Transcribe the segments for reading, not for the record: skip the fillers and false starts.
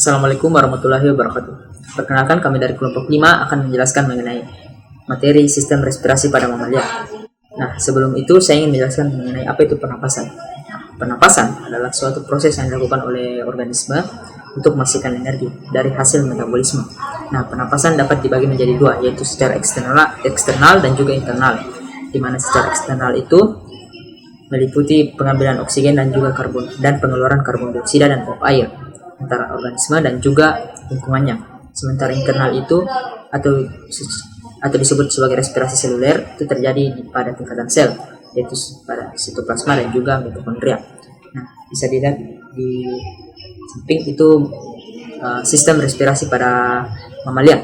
Assalamualaikum warahmatullahi wabarakatuh. Perkenalkan, kami dari kelompok 5 akan menjelaskan mengenai materi sistem respirasi pada mamalia. Nah, sebelum itu saya ingin menjelaskan mengenai apa itu pernapasan. Pernapasan adalah suatu proses yang dilakukan oleh organisme untuk menghasilkan energi dari hasil metabolisme. Nah, pernapasan dapat dibagi menjadi dua, yaitu secara eksternal dan juga internal. Di mana secara eksternal itu meliputi pengambilan oksigen dan juga karbon dan pengeluaran karbon dioksida dan uap air antara organisme dan juga lingkungannya. Sementara internal itu atau disebut sebagai respirasi seluler itu terjadi pada tingkatan sel, yaitu pada sitoplasma dan juga mitokondria. Nah, bisa dilihat di samping itu sistem respirasi pada mamalia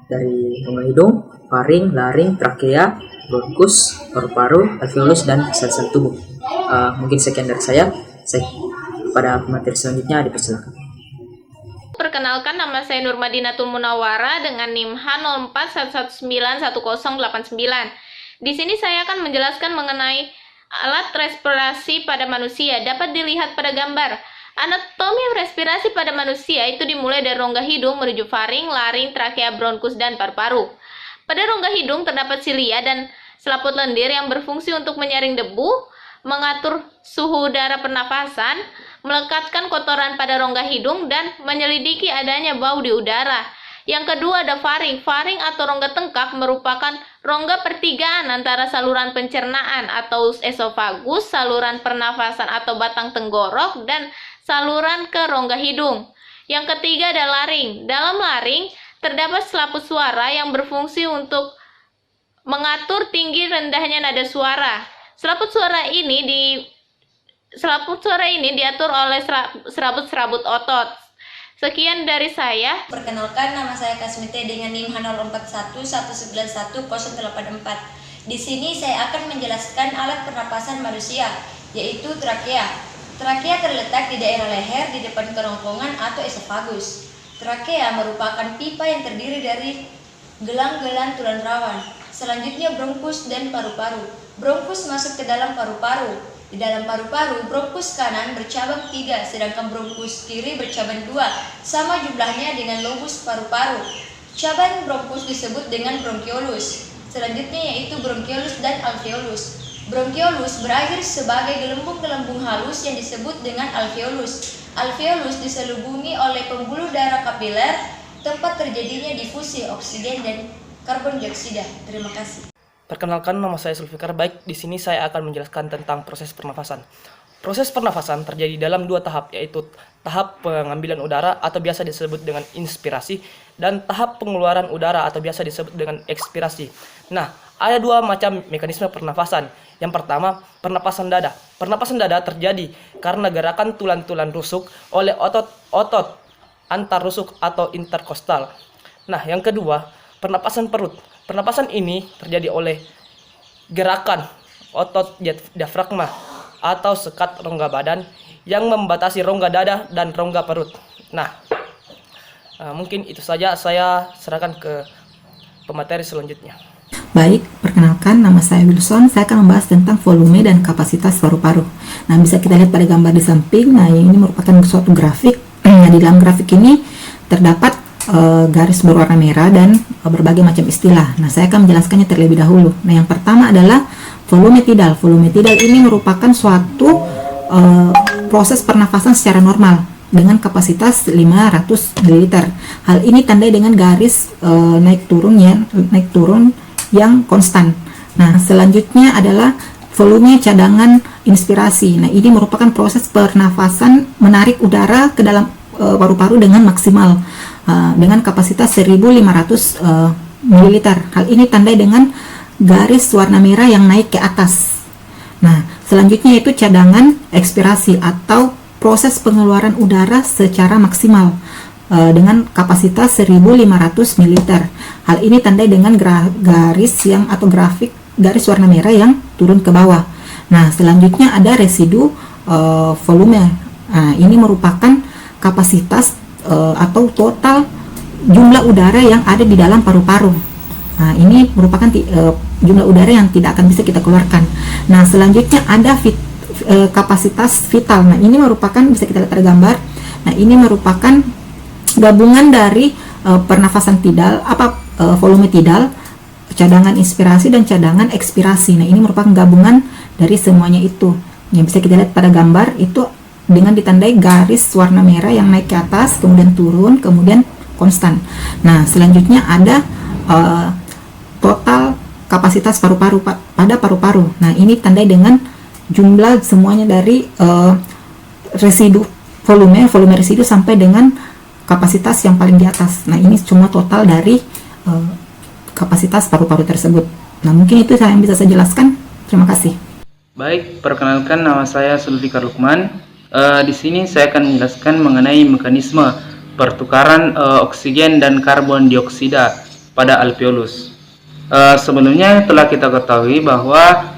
dari rongga hidung, faring, laring, trakea, bronkus, paru-paru, alveolus dan sel-sel tubuh. Mungkin sekian dari saya. Pada materi selanjutnya dipersilakan. Perkenalkan, nama saya Nurmadinatul Munawwara dengan NIM H0411911089. Di sini saya akan menjelaskan mengenai alat respirasi pada manusia. Dapat dilihat pada gambar. Anatomi respirasi pada manusia itu dimulai dari rongga hidung menuju faring, laring, trakea, bronkus, dan paru-paru. Pada rongga hidung terdapat silia dan selaput lendir yang berfungsi untuk menyaring debu, mengatur suhu udara pernafasan, melekatkan kotoran pada rongga hidung, dan menyelidiki adanya bau di udara. Yang kedua ada faring. Faring atau rongga tengkak merupakan rongga pertigaan antara saluran pencernaan atau esofagus, saluran pernafasan atau batang tenggorok, dan saluran ke rongga hidung. Yang ketiga ada laring. Dalam laring terdapat selaput suara yang berfungsi untuk mengatur tinggi rendahnya nada suara. Selaput suara ini diatur oleh serabut-serabut otot. Sekian dari saya. Perkenalkan, nama saya Kasmite dengan NIM H0411911084. Di sini saya akan menjelaskan alat pernapasan manusia, yaitu trakea. Trakea terletak di daerah leher di depan kerongkongan atau esofagus. Trakea merupakan pipa yang terdiri dari gelang-gelang tulang rawan. Selanjutnya bronkus dan paru-paru. Bronkus masuk ke dalam paru-paru. Di dalam paru-paru, bronkus kanan bercabang 3, sedangkan bronkus kiri bercabang 2, sama jumlahnya dengan lobus paru-paru. Cabang bronkus disebut dengan bronkiolus. Selanjutnya yaitu bronkiolus dan alveolus. Bronkiolus berakhir sebagai gelembung-gelembung halus yang disebut dengan alveolus. Alveolus diselubungi oleh pembuluh darah kapiler, tempat terjadinya difusi oksigen dan karbon dioksida. Terima kasih. Perkenalkan, nama saya Sulfikar. Baik, di sini saya akan menjelaskan tentang proses pernafasan. Proses pernafasan terjadi dalam dua tahap, yaitu tahap pengambilan udara atau biasa disebut dengan inspirasi, dan tahap pengeluaran udara atau biasa disebut dengan ekspirasi. Nah, ada dua macam mekanisme pernafasan. Yang pertama, pernapasan dada. Pernapasan dada terjadi karena gerakan tulang-tulang rusuk oleh otot-otot antar rusuk atau interkostal. Nah, yang kedua, pernapasan perut. Pernapasan ini terjadi oleh gerakan otot diafragma atau sekat rongga badan yang membatasi rongga dada dan rongga perut. Nah, mungkin itu saja, saya serahkan ke pemateri selanjutnya. Baik, perkenalkan, nama saya Wilson. Saya akan membahas tentang volume dan kapasitas paru-paru. Nah, bisa kita lihat pada gambar di samping. Nah, ini merupakan suatu grafik. Nah, di dalam grafik ini terdapat garis berwarna merah dan berbagai macam istilah. Nah, saya akan menjelaskannya terlebih dahulu. Nah, yang pertama adalah volume tidal. Volume tidal ini merupakan suatu proses pernafasan secara normal dengan kapasitas 500 ml. Hal ini tandai dengan garis naik turun yang konstan. Nah, selanjutnya adalah volume cadangan inspirasi. Nah, ini merupakan proses pernafasan menarik udara ke dalam paru-paru dengan maksimal dengan kapasitas 1500 ml. Hal ini tandai dengan garis warna merah yang naik ke atas. Nah, selanjutnya yaitu cadangan ekspirasi atau proses pengeluaran udara secara maksimal dengan kapasitas 1500 ml. Hal ini tandai dengan garis garis warna merah yang turun ke bawah. Nah, selanjutnya ada residu volume. Nah, ini merupakan kapasitas atau total jumlah udara yang ada di dalam paru-paru. Nah, ini merupakan jumlah udara yang tidak akan bisa kita keluarkan. Nah, selanjutnya ada kapasitas vital. Nah, ini merupakan, bisa kita lihat pada gambar. Nah, ini merupakan gabungan dari pernafasan tidal, volume tidal, cadangan inspirasi dan cadangan ekspirasi. Nah, ini merupakan gabungan dari semuanya itu. Yang bisa kita lihat pada gambar itu dengan ditandai garis warna merah yang naik ke atas, kemudian turun, kemudian konstan. Nah, selanjutnya ada total kapasitas paru-paru pada paru-paru. Nah, ini tandai dengan jumlah semuanya dari residu volume residu sampai dengan kapasitas yang paling di atas. Nah, ini cuma total dari kapasitas paru-paru tersebut. Nah, mungkin itu yang bisa saya jelaskan. Terima kasih. Baik, perkenalkan, nama saya Zulfikar Lukman. Di sini saya akan menjelaskan mengenai mekanisme pertukaran oksigen dan karbon dioksida pada alveolus. Sebelumnya telah kita ketahui bahwa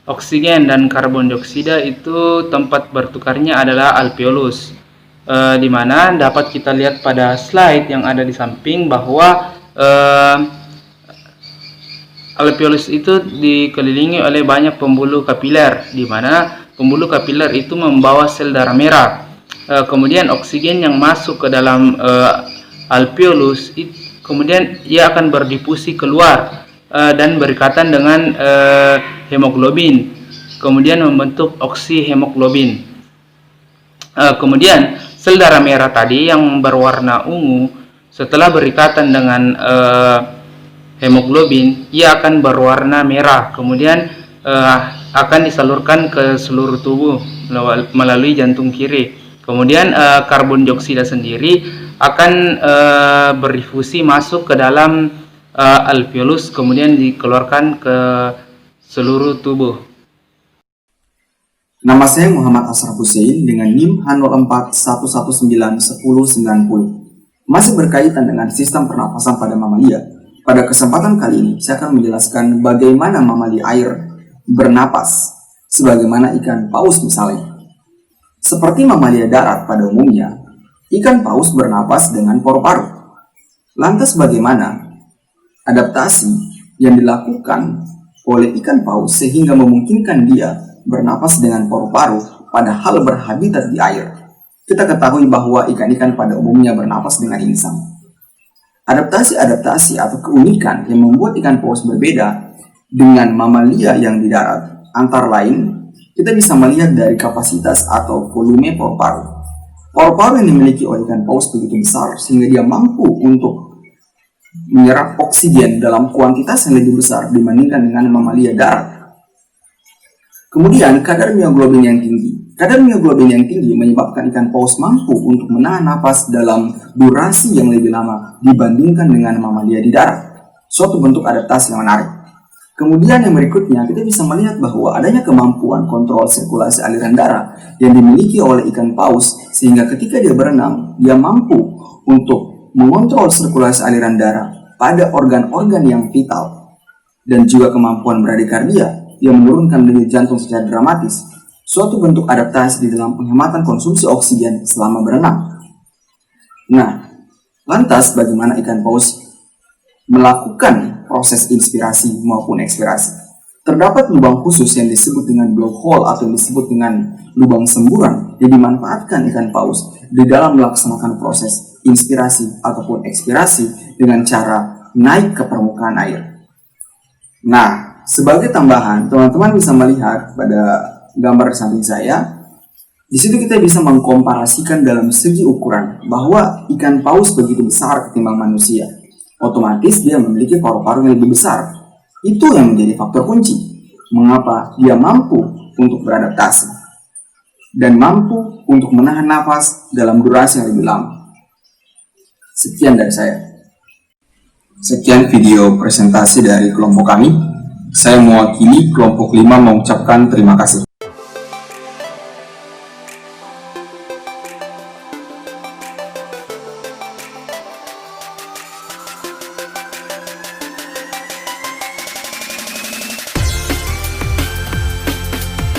oksigen dan karbon dioksida itu tempat bertukarnya adalah alveolus, di mana dapat kita lihat pada slide yang ada di samping bahwa alveolus itu dikelilingi oleh banyak pembuluh kapiler, di mana pembuluh kapiler itu membawa sel darah merah. Kemudian oksigen yang masuk ke dalam alveolus, kemudian ia akan berdifusi keluar dan berikatan dengan hemoglobin, kemudian membentuk oksihemoglobin. Kemudian sel darah merah tadi yang berwarna ungu, setelah berikatan dengan hemoglobin, ia akan berwarna merah, kemudian akan disalurkan ke seluruh tubuh melalui jantung kiri. Kemudian karbon dioksida sendiri akan berdifusi masuk ke dalam alveolus, kemudian dikeluarkan ke seluruh tubuh. Nama saya Muhammad Ashraf Hussein dengan NIM H0411911090. Masih berkaitan dengan sistem pernafasan pada mamalia. Pada kesempatan kali ini, saya akan menjelaskan bagaimana mamalia air bernapas, sebagaimana ikan paus misalnya. Seperti mamalia darat pada umumnya, ikan paus bernapas dengan paru-paru. Lantas bagaimana adaptasi yang dilakukan oleh ikan paus sehingga memungkinkan dia bernapas dengan paru-paru padahal berhabitat di air? Kita ketahui bahwa ikan-ikan pada umumnya bernapas dengan insang. Adaptasi-adaptasi atau keunikan yang membuat ikan paus berbeda dengan mamalia yang di darat, antara lain kita bisa melihat dari kapasitas atau volume paru-paru. Paru-paru yang dimiliki oleh ikan paus begitu besar sehingga dia mampu untuk menyerap oksigen dalam kuantitas yang lebih besar dibandingkan dengan mamalia darat. Kemudian kadar mioglobin yang tinggi. Kadar mioglobin yang tinggi menyebabkan ikan paus mampu untuk menahan napas dalam durasi yang lebih lama dibandingkan dengan mamalia di darat. Suatu bentuk adaptasi yang menarik. Kemudian yang berikutnya kita bisa melihat bahwa adanya kemampuan kontrol sirkulasi aliran darah yang dimiliki oleh ikan paus sehingga ketika dia berenang dia mampu untuk mengontrol sirkulasi aliran darah pada organ-organ yang vital dan juga kemampuan bradikardia yang menurunkan denyut jantung secara dramatis, suatu bentuk adaptasi di dalam penghematan konsumsi oksigen selama berenang. Nah, lantas bagaimana ikan paus melakukan proses inspirasi maupun ekspirasi? Terdapat lubang khusus yang disebut dengan blowhole atau yang disebut dengan lubang semburan yang dimanfaatkan ikan paus di dalam melaksanakan proses inspirasi ataupun ekspirasi dengan cara naik ke permukaan air. Nah, sebagai tambahan, teman-teman bisa melihat pada gambar di samping saya. Di situ kita bisa mengkomparasikan dalam segi ukuran bahwa ikan paus begitu besar ketimbang manusia. Otomatis dia memiliki paru-paru yang lebih besar. Itu yang menjadi faktor kunci mengapa dia mampu untuk beradaptasi dan mampu untuk menahan nafas dalam durasi yang lebih lama. Sekian dari saya. Sekian video presentasi dari kelompok kami. Saya mewakili kelompok 5 mengucapkan terima kasih.